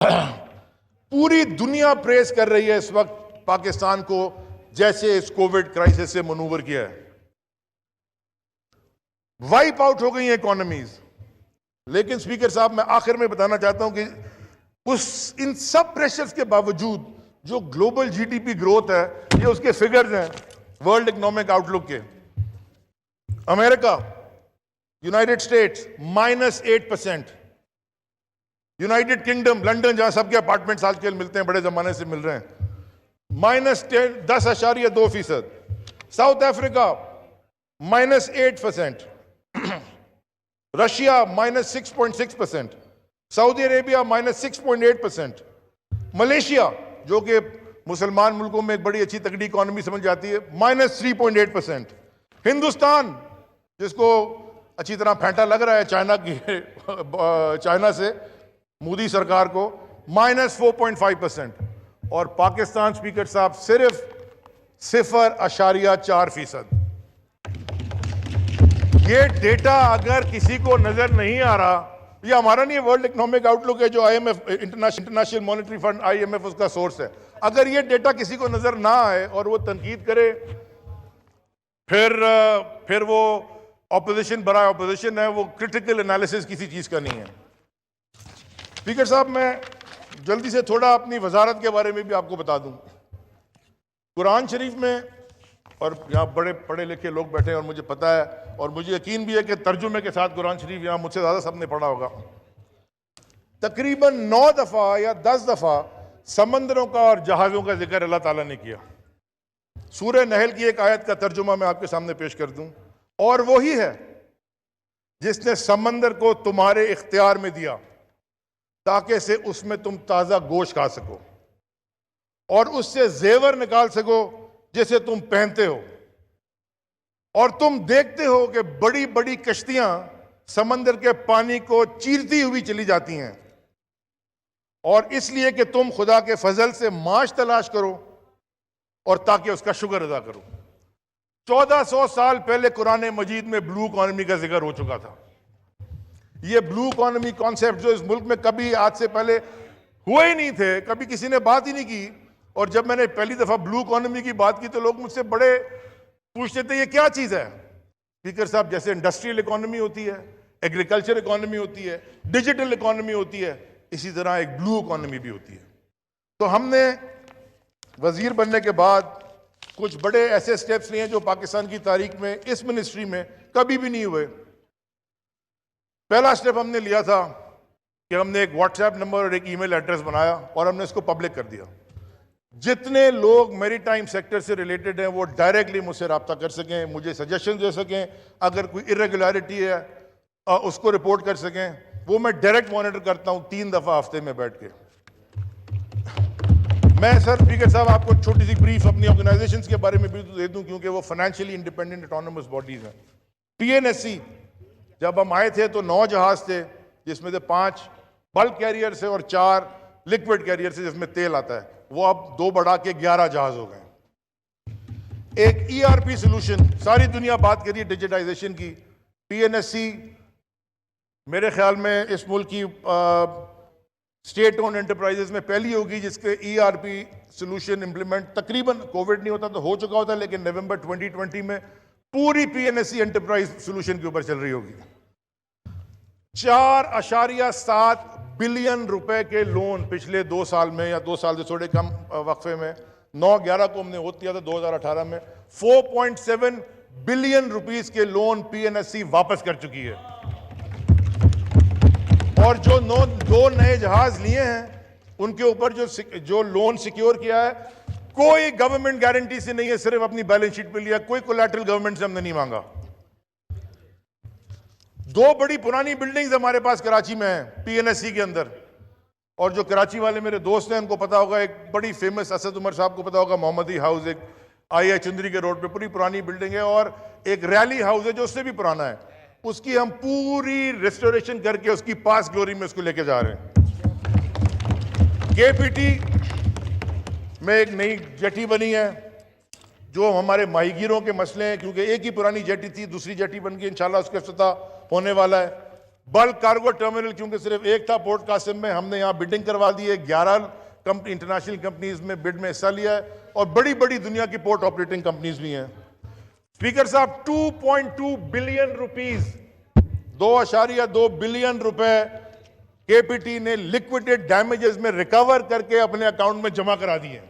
पूरी दुनिया प्रेस कर रही है इस वक्त पाकिस्तान को, जैसे इस कोविड क्राइसिस से मनूवर किया है। वाइप आउट हो गई है इकोनॉमीज। लेकिन स्पीकर साहब, मैं आखिर में बताना चाहता हूं कि इन सब प्रेशर्स के बावजूद जो ग्लोबल जीडीपी ग्रोथ है, ये उसके फिगर्स हैं वर्ल्ड इकोनॉमिक आउटलुक के। America, United states -8%, United kingdom, London जहां सबके अपार्टमेंट्स आजकल मिलते हैं, बड़े जमाने से मिल रहे हैं, -10.2%, south Africa -8%, Russia -6.6%, Saudi Arabia -6.8%, Malaysia जो कि मुसलमान मुल्कों में एक बड़ी अच्छी तगड़ी इकोनॉमी समझ जाती है, -3.8%, हिंदुस्तान जिसको अच्छी तरह फेंटा लग रहा है चाइना से मोदी सरकार को, -4.5%, और पाकिस्तान स्पीकर साहब सिर्फ 0.4%। ये डेटा अगर किसी को नजर नहीं आ रहा, ये हमारा नहीं, वर्ल्ड इकोनॉमिक आउटलुक है जो IMF, international monetary fund IMF उसका सोर्स है। अगर ये डेटा किसी को नजर ना आए और वो तनकीद करे, फिर वो ऑपोजिशन बड़ा ऑपोजिशन है, वो क्रिटिकल एनालिसिस किसी चीज का नहीं है। स्पीकर साहब, मैं जल्दी से थोड़ा अपनी वजारत के बारे में भी आपको बता दूं। कुरान शरीफ में, और यहाँ बड़े पढ़े लिखे लोग बैठे हैं और मुझे पता है और मुझे यकीन भी है कि तर्जुमे के साथ कुरान शरीफ यहाँ मुझसे ज़्यादा सबने पढ़ा होगा, तकरीबन 9 दफ़ा या 10 दफ़ा समंदरों का और जहाज़ों का जिक्र अल्लाह ताला ने किया। सूरह नहल की एक आयत का तर्जुमा मैं आपके सामने पेश कर दूं, और वही है जिसने समंदर को तुम्हारे इख्तियार में दिया ताकि से उसमें तुम ताज़ा गोश्त खा सको और उससे जेवर निकाल सको जिसे तुम पहनते हो, और तुम देखते हो कि बड़ी बड़ी कश्तियां समंदर के पानी को चीरती हुई चली जाती हैं, और इसलिए कि तुम खुदा के फजल से माश तलाश करो और ताकि उसका शुक्र अदा करो। 1400 साल पहले कुरान मजीद में ब्लू इकोनॉमी का जिक्र हो चुका था। ये ब्लू इकोनॉमी कॉन्सेप्ट जो इस मुल्क में कभी आज से पहले हुए ही नहीं थे, कभी किसी ने बात ही नहीं की, और जब मैंने पहली दफा ब्लू इकोनॉमी की बात की तो लोग मुझसे बड़े पूछते थे ये क्या चीज है। स्पीकर साहब, जैसे इंडस्ट्रियल इकोनॉमी होती है, एग्रीकल्चर इकोनॉमी होती है, डिजिटल इकोनॉमी होती है, इसी तरह एक ब्लू इकोनॉमी भी होती है। तो हमने वजीर बनने के बाद कुछ बड़े ऐसे स्टेप्स लिए जो पाकिस्तान की तारीख में इस मिनिस्ट्री में कभी भी नहीं हुए। पहला स्टेप हमने लिया था कि हमने एक व्हाट्सएप नंबर और एक ईमेल एड्रेस बनाया और हमने इसको पब्लिक कर दिया। जितने लोग मैरीटाइम सेक्टर से रिलेटेड हैं वो डायरेक्टली मुझसे रब्ता कर सकें, मुझे सजेशन दे सकें, अगर कोई इरेगुलरिटी है उसको रिपोर्ट कर सकें। वो मैं डायरेक्ट मॉनिटर करता हूं 3 दफा हफ्ते में बैठ के। मैं सर स्पीकर साहब आपको छोटी सी ब्रीफ अपनी ऑर्गेनाइजेशंस के बारे में भी दे दूं, क्योंकि वो फाइनेंशियली इंडिपेंडेंट ऑटोनोमस बॉडीज हैं। PNSC जब हम आए थे तो 9 जहाज थे, जिसमें से 5 बल्क कैरियर से और 4 लिक्विड कैरियर से जिसमें तेल आता है। वो अब 2 बढ़ा के 11 जहाज हो गए। एक ERP सोल्यूशन, सारी दुनिया बात कर रही है डिजिटाइजेशन की। PNSC मेरे ख्याल में इस मुल्क की स्टेट ओन एंटरप्राइजेस में पहली होगी जिसके ERP सोल्यूशन इंप्लीमेंट, तकरीबन कोविड नहीं होता तो हो चुका होता, लेकिन नवंबर 2020 में पूरी PNSC एंटरप्राइज सोल्यूशन के ऊपर चल रही होगी। 4.7 बिलियन रुपए के लोन पिछले 2 साल में, या 2 साल से थोड़े कम वक्फे में, 9-11 को हमने होत किया था 2018 में, 4.7 बिलियन रुपीस के लोन PNSC वापस कर चुकी है। और जो 2 नए जहाज लिए हैं उनके ऊपर जो लोन सिक्योर किया है, कोई गवर्नमेंट गारंटी से नहीं है, सिर्फ अपनी बैलेंस शीट पे लिया, कोई कोलैटरल गवर्नमेंट से हमने नहीं मांगा। 2 बड़ी पुरानी बिल्डिंग्स हमारे पास कराची में है PNSC के अंदर, और जो कराची वाले मेरे दोस्त हैं उनको पता होगा, एक बड़ी फेमस असद उमर साहब को पता होगा, मोहम्मदी हाउस, एक IIA चुंदरी के रोड पे पूरी पुरानी बिल्डिंग है, और एक रैली हाउस है जो उससे भी पुराना है, उसकी हम पूरी रेस्टोरेशन करके उसकी पास ग्लोरी में उसको लेके जा रहे हैं। KPT में एक नई जेटी बनी है जो हमारे माहीगीरों के मसले हैं, क्योंकि एक ही पुरानी जेटी थी, दूसरी जेटी बन गई, इंशाल्लाह उसका इफ्तिताह होने वाला है। बल्क कार्गो टर्मिनल क्योंकि सिर्फ एक था पोर्ट कासिम में, हमने यहां बिडिंग करवा दी है, 11 कंपनी इंटरनेशनल कंपनीज में बिड में हिस्सा लिया है और बड़ी बड़ी दुनिया की पोर्ट ऑपरेटिंग कंपनीज भी हैं। स्पीकर साहब 2.2 बिलियन रुपीस, 2.2 बिलियन रुपए केपीटी ने लिक्विडेट डैमेजेस में रिकवर करके अपने अकाउंट में जमा करा दिए।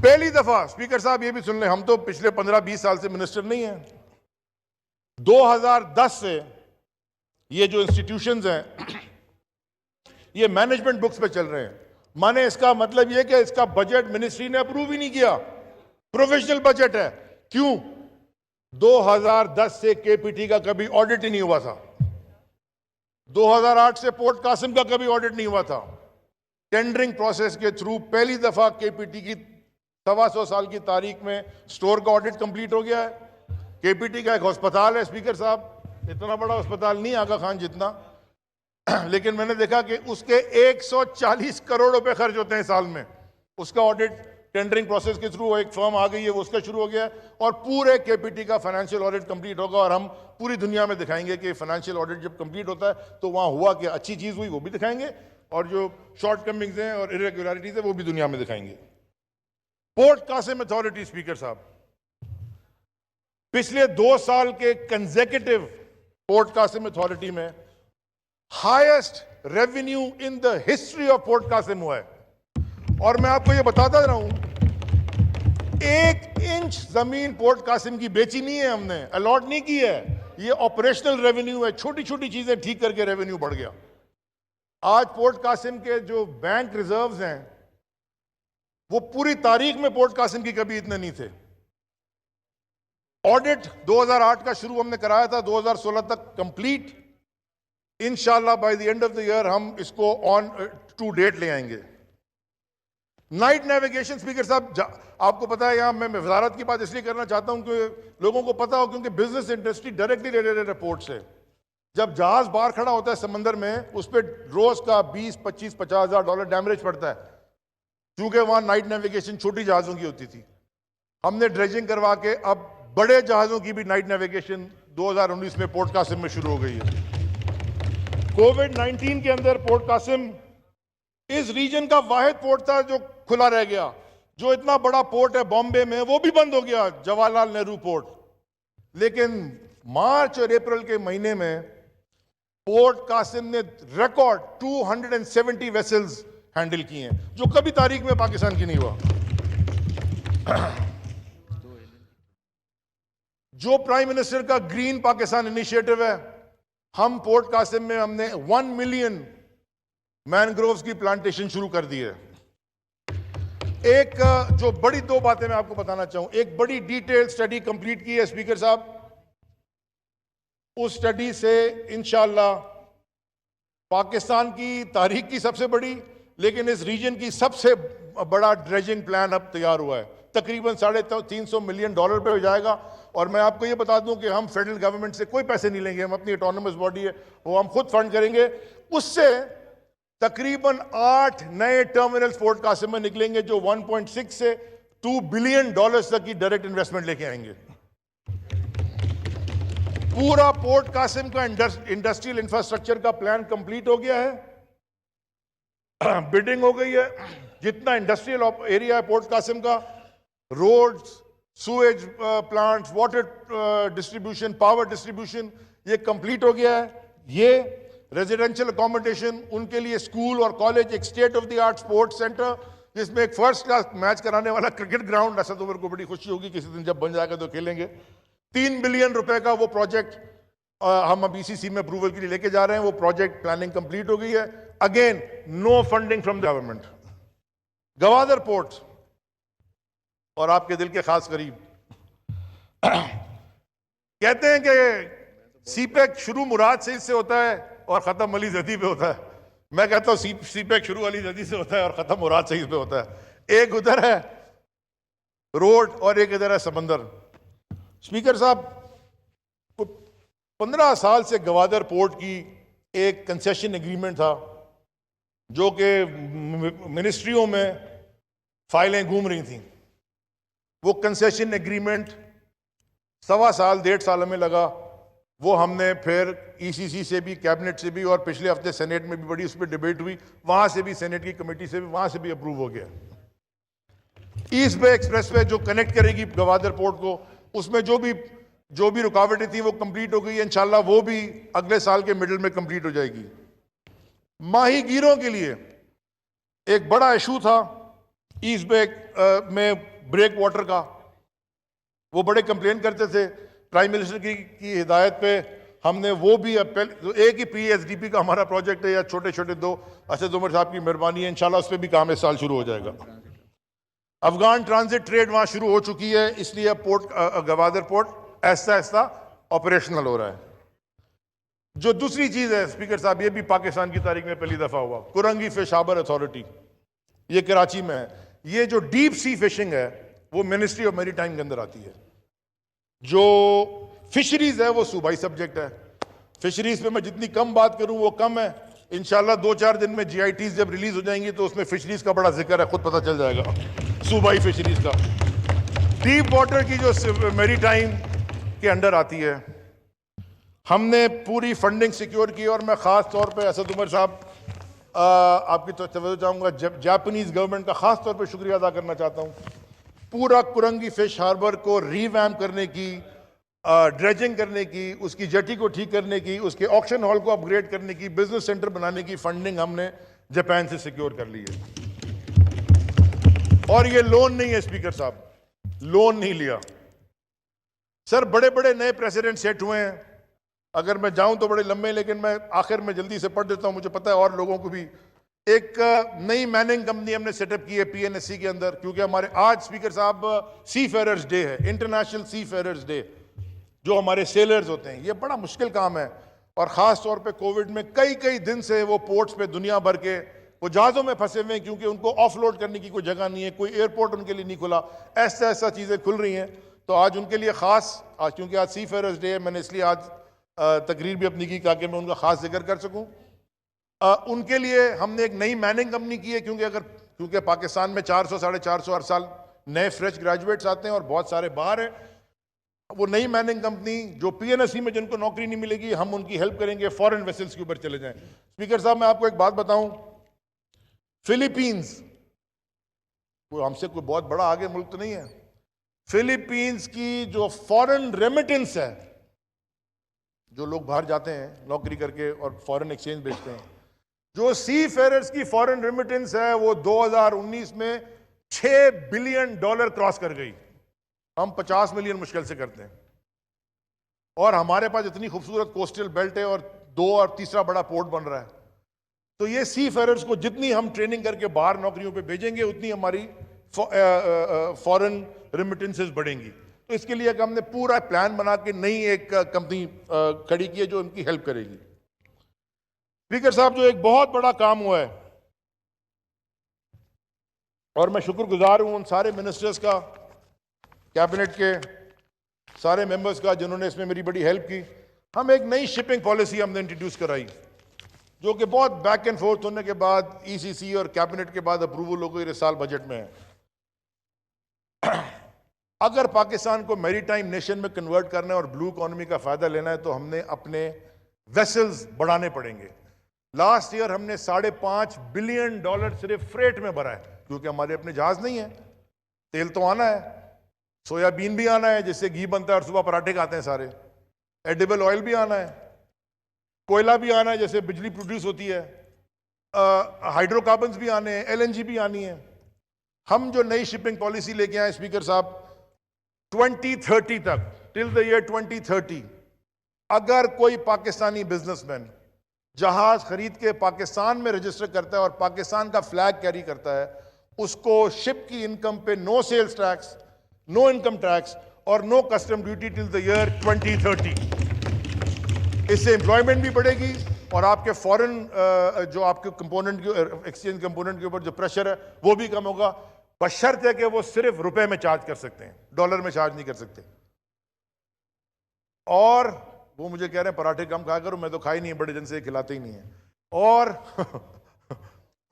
पहली दफा स्पीकर साहब ये भी सुन लें, हम तो पिछले 15-20 साल से मिनिस्टर नहीं हैं, 2010 से ये जो इंस्टीट्यूशंस हैं ये मैनेजमेंट बुक्स पे चल रहे हैं। माने इसका मतलब ये कि इसका बजट मिनिस्ट्री ने अप्रूव ही नहीं किया, प्रोफेशनल बजट है। क्यों? 2010 से केपीटी का कभी ऑडिट ही नहीं हुआ था, 2008 से पोर्ट कासिम का कभी ऑडिट नहीं हुआ था। टेंडरिंग प्रोसेस के थ्रू पहली दफा केपीटी की 125 साल की तारीख में स्टोर का ऑडिट कंप्लीट हो गया है। केपीटी का एक अस्पताल है स्पीकर साहब, इतना बड़ा अस्पताल नहीं आगा खान जितना, लेकिन मैंने देखा कि उसके 140 करोड़ रुपए खर्च होते हैं साल में। उसका ऑडिट टेंडरिंग प्रोसेस के थ्रू एक फर्म आ गई है, वो उसका शुरू हो गया है और पूरे केपीटी का फाइनेंशियल ऑडिट कंप्लीट होगा और हम पूरी दुनिया में दिखाएंगे कि फाइनेंशियल ऑडिट जब कंप्लीट होता है तो वहां हुआ कि अच्छी चीज हुई वो भी दिखाएंगे और जो शॉर्टकमिंग्स हैं और इरेगुलरिटीज है वो भी दुनिया में दिखाएंगे। पोर्ट कासिम अथॉरिटी स्पीकर साहब, पिछले 2 साल के कंसेक्यूटिव पोर्ट कासिम अथॉरिटी में highest revenue in the history of port Qasim हुआ है। और मैं आपको यह बताता रहा हूं, 1 इंच जमीन पोर्ट कासिम की बेची नहीं है हमने, अलॉट नहीं की है, ये ऑपरेशनल रेवेन्यू है, छोटी छोटी चीजें ठीक करके रेवेन्यू बढ़ गया। आज पोर्ट कासिम के जो बैंक रिजर्व्स हैं वो पूरी तारीख में पोर्ट कासिम की कभी इतने नहीं थे। ऑडिट 2008 का शुरू हमने कराया था, 2016 तक कंप्लीट, इंशाल्लाह by the end of the year हम इसको ऑन टू डेट ले आएंगे। नाइट नेविगेशन स्पीकर साहब, आपको पता है यहां मैं वजारत की बात इसलिए करना चाहता हूं कि लोगों को पता हो, क्योंकि बिजनेस इंडस्ट्री डायरेक्टली रिलेटेड है पोर्ट से। जब जहाज बाहर खड़ा होता है समंदर में, उस पर रोज का 20, 25, 50 हजार डॉलर डैमेज पड़ता है, क्योंकि वहां नाइट नेविगेशन छोटी जहाजों की होती थी। हमने ड्रेजिंग करवा के अब बड़े जहाजों की भी नाइट नेविगेशन 2019 में पोर्ट कासिम में शुरू हो गई है। कोविड-19 के अंदर पोर्ट कासिम इस रीजन का वाहिद पोर्ट था जो खुला रह गया। जो इतना बड़ा पोर्ट है बॉम्बे में, वो भी बंद हो गया, जवाहरलाल नेहरू पोर्ट। लेकिन मार्च और अप्रैल के महीने में पोर्ट कासिम ने रिकॉर्ड 270 वेसल्स हैंडल किए हैं, जो कभी तारीख में पाकिस्तान की नहीं हुआ। जो प्राइम मिनिस्टर का ग्रीन पाकिस्तान इनिशिएटिव है, हम पोर्ट कासिम में हमने 1 मिलियन मैनग्रोव्स की प्लांटेशन शुरू कर दी है। एक जो बड़ी 2 बातें मैं आपको बताना चाहूं, एक बड़ी डिटेल स्टडी कंप्लीट की है स्पीकर साहब। उस स्टडी से इंशाअल्लाह पाकिस्तान की तारीख की सबसे बड़ी, लेकिन इस रीजन की सबसे बड़ा ड्रेजिंग प्लान अब तैयार हुआ है, तकरीबन $350 मिलियन पे हो जाएगा। और मैं आपको ये बता दूं कि हम फेडरल गवर्नमेंट से कोई पैसे नहीं लेंगे, हम अपनी ऑटोनमस बॉडी है वो हम खुद फंड करेंगे। उससे तकरीबन 8 नए टर्मिनल्स पोर्ट कासिम में निकलेंगे, जो 1.6 से 2 बिलियन डॉलर्स तक की डायरेक्ट इन्वेस्टमेंट लेके आएंगे। पूरा पोर्ट कासिम का इंडस्ट्रियल इंफ्रास्ट्रक्चर का प्लान कंप्लीट हो गया है, बिडिंग हो गई है। जितना इंडस्ट्रियल एरिया है पोर्ट कासिम का, roads, sewage plants, water distribution, power distribution, ये कंप्लीट हो गया है। ये रेजिडेंशियल अकोमोडेशन, उनके लिए स्कूल और कॉलेज, एक state of the art sports centre, जिसमें एक फर्स्ट क्लास मैच कराने वाला क्रिकेट ग्राउंड, असद उमर को बड़ी खुशी होगी किसी दिन जब बन जाएगा तो खेलेंगे। 3 बिलियन रुपए का वो प्रोजेक्ट हम अब ईसीसी में अप्रूवल के लिए लेके जा रहे हैं। वो प्रोजेक्ट प्लानिंग कंप्लीट हो गई है। Again no funding from the government. Gwadar port और आपके दिल के खास करीब, कहते हैं कि सीपेक शुरू मुराद से इससे होता है और खत्म अली जदी पे होता है। मैं कहता हूं सीपेक शुरू अली जदी से होता है और खत्म मुराद से पे होता है। एक उधर है रोड और एक इधर है समंदर। स्पीकर साहब, 15 साल से गवादर पोर्ट की एक कंसेशन एग्रीमेंट था, जो कि मिनिस्ट्रियों में फाइलें घूम रही थी। वो कंसेशन एग्रीमेंट 1.25 साल 1.5 साल में लगा, वो हमने फिर ईसीसी से भी, कैबिनेट से भी, और पिछले हफ्ते सेनेट में भी बड़ी उस पर डिबेट हुई, वहां से भी, सेनेट की कमेटी से भी, वहां से भी अप्रूव हो गया। ईस्ट बे एक्सप्रेसवे जो कनेक्ट करेगी गवादर पोर्ट को, उसमें जो भी रुकावटें थी वो कंप्लीट हो गई है। इंशाल्लाह वो भी अगले साल के मिडिल में कंप्लीट हो जाएगी। माहीगीरों के लिए एक बड़ा इशू था ईस्ट बे में ब्रेक वाटर का, वो बड़े कंप्लेन करते थे। प्राइम मिनिस्टर की हिदायत पे हमने वो भी, तो एक ही पीएसडीपी का हमारा प्रोजेक्ट है, या छोटे छोटे दो, असद उमर साहब की मेहरबानी है, इंशाल्लाह उस पर भी काम इस साल शुरू हो जाएगा। अफगान ट्रांजिट ट्रेड वहां शुरू हो चुकी है, इसलिए पोर्ट गवादर पोर्ट ऐसा ऐसा ऑपरेशनल हो रहा है। जो दूसरी चीज है स्पीकर साहब, ये भी पाकिस्तान की तारीख में पहली दफा हुआ, कुरंगी फिश हार्बर अथॉरिटी, ये कराची में है। ये जो डीप सी फिशिंग है वो मिनिस्ट्री ऑफ मैरीटाइम के अंदर आती है। जो फिशरीज है वो सूबाई सब्जेक्ट है। फिशरीज पे मैं जितनी कम बात करूं वो कम है। इंशाल्लाह 2-4 दिन में जीआईटीज जब रिलीज हो जाएंगी तो उसमें फिशरीज का बड़ा जिक्र है, खुद पता चल जाएगा सूबाई फिशरीज का। डीप वाटर की जो मैरीटाइम के अंडर आती है, हमने पूरी फंडिंग सिक्योर की, और मैं खास तौर पे असद उमर साहब आपकी तो तवज्जो चाहूंगा, जापानीज गवर्नमेंट का खास तौर पे शुक्रिया अदा करना चाहता हूं। पूरा कुरंगी फिश हार्बर को रीवैम्प करने की, ड्रेजिंग करने की, उसकी जेटी को ठीक करने की, उसके ऑक्शन हॉल को अपग्रेड करने की, बिजनेस सेंटर बनाने की फंडिंग हमने जापान से सिक्योर कर ली है। और ये लोन नहीं है स्पीकर साहब, लोन नहीं लिया सर। बड़े बड़े नए प्रेसिडेंट सेट हुए हैं, अगर मैं जाऊं तो बड़े लंबे, लेकिन मैं आखिर में जल्दी से पढ़ देता हूं, मुझे पता है और लोगों को भी। एक नई मैनिंग कंपनी हमने सेटअप की है पीएनएससी के अंदर, क्योंकि हमारे आज स्पीकर साहब सी फेयरर्स डे है, इंटरनेशनल सी फेयरर्स डे, जो हमारे सेलर्स होते हैं। ये बड़ा मुश्किल काम है, और खास तौर पे कोविड में कई दिन से वो पोर्ट्स पे दुनिया भर के वो जहाजों में फंसे हुए हैं, क्योंकि उनको ऑफलोड करने की कोई जगह नहीं है, कोई एयरपोर्ट उनके लिए नहीं खुला। ऐसा चीजें खुल रही हैं, तो आज उनके लिए खास, आज क्योंकि आज सी फेयरर्स डे है, मैंने इसलिए आज तकरीर भी अपनी की ताकि मैं उनका खास जिक्र कर सकूं। उनके लिए हमने एक नई मैनिंग कंपनी की है, क्योंकि पाकिस्तान में 400-450 हर साल नए फ्रेश ग्रेजुएट्स आते हैं और बहुत सारे बाहर हैं। वो नई मैनिंग कंपनी जो पीएनएससी में जिनको नौकरी नहीं मिलेगी, हम उनकी हेल्प करेंगे, फॉरेन वेसल्स के ऊपर चले जाएं। स्पीकर साहब, मैं आपको एक बात बताऊं, फिलीपींस, वो हमसे कोई बहुत बड़ा आगे मुल्क तो नहीं है, फिलीपींस की जो फॉरेन रेमिटेंस है, जो लोग बाहर जाते हैं नौकरी करके और फॉरेन एक्सचेंज बेचते हैं, जो सी फेयरर्स की फॉरेन रेमिटेंस है वो 2019 में $6 बिलियन क्रॉस कर गई। हम 50 मिलियन मुश्किल से करते हैं, और हमारे पास इतनी खूबसूरत कोस्टल बेल्ट है, और 2 और तीसरा बड़ा पोर्ट बन रहा है। तो ये सी फेयरर्स को जितनी हम ट्रेनिंग करके बाहर नौकरियों पे भेजेंगे, उतनी हमारी फॉरेन रेमिटेंसेस बढ़ेंगी। तो इसके लिए हमने पूरा प्लान बना के नई एक कंपनी खड़ी की है जो उनकी हेल्प करेगी। स्पीकर साहब, जो एक बहुत बड़ा काम हुआ है, और मैं शुक्रगुजार हूं उन सारे मिनिस्टर्स का, कैबिनेट के सारे मेंबर्स का, जिन्होंने इसमें मेरी बड़ी हेल्प की। हम एक नई शिपिंग पॉलिसी हमने इंट्रोड्यूस कराई, जो कि बहुत बैक एंड फोर्थ होने के बाद ईसीसी और कैबिनेट के बाद अप्रूवल हो गई, इस साल बजट में है। अगर पाकिस्तान को मैरीटाइम नेशन में कन्वर्ट करना है और ब्लू इकोनॉमी का फायदा लेना है, तो हमने अपने वेसल्स बढ़ाने पड़ेंगे। लास्ट ईयर हमने $5.5 बिलियन सिर्फ फ्रेट में भरा है, क्योंकि हमारे अपने जहाज नहीं है। तेल तो आना है, सोयाबीन भी आना है जिससे घी बनता है और सुबह पराठे खाते हैं सारे, एडिबल ऑयल भी आना है, कोयला भी आना है जैसे बिजली प्रोड्यूस होती है, हाइड्रोकार्बन्स भी आने हैं, एलएनजी भी आनी है। हम जो नई शिपिंग पॉलिसी लेके आए स्पीकर साहब, 2030 तक, टिल द ईयर 2030, अगर कोई पाकिस्तानी बिजनेसमैन जहाज खरीद के पाकिस्तान में रजिस्टर करता है और पाकिस्तान का फ्लैग कैरी करता है, उसको शिप की इनकम पे no sales tax, no income tax और no custom duty till the year 2030। इससे एम्प्लॉयमेंट भी बढ़ेगी और आपके फॉरेन जो आपके कंपोनेंट एक्सचेंज कंपोनेंट के ऊपर जो प्रेशर है वो भी कम होगा, बशर्त है कि वो सिर्फ रुपए में चार्ज कर सकते हैं, डॉलर में चार्ज नहीं कर सकते। और वो मुझे कह रहे हैं पराठे कम खाया करो, मैं तो खाई नहीं है, बड़े दिन से खिलाते ही नहीं है।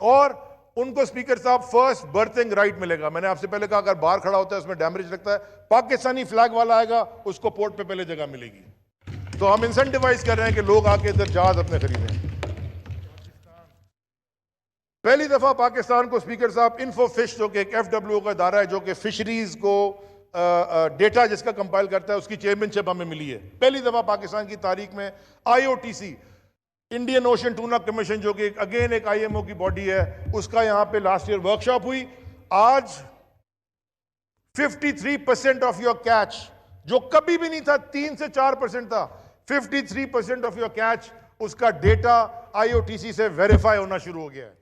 और उनको स्पीकर साहब फर्स्ट बर्थिंग राइट मिलेगा। मैंने आपसे पहले कहा अगर बाहर खड़ा होता है उसमें डैमेज लगता है, पाकिस्तानी फ्लैग वाला आएगा उसको पोर्ट पे पहले जगह मिलेगी। तो हम इंसेंटिवाइज कर रहे हैं कि लोग आके इधर जहाज अपने खरीदें। पहली दफा पाकिस्तान को स्पीकर साहब इन्फोफिश जो कि एक FWO का इदारा है जो कि फिशरीज को डेटा जिसका कंपाइल करता है उसकी चेयरमैनशिप हमें मिली है। पहली दफा पाकिस्तान की तारीख में IOTC Indian ocean tuna commission जो कि अगेन एक IMO की बॉडी है उसका यहां पे लास्ट ईयर वर्कशॉप हुई। आज 53% ऑफ योर कैच जो कभी भी नहीं था 3 से 4% था 53% ऑफ योर कैच उसका डेटा IOTC से वेरीफाई होना शुरू हो गया है।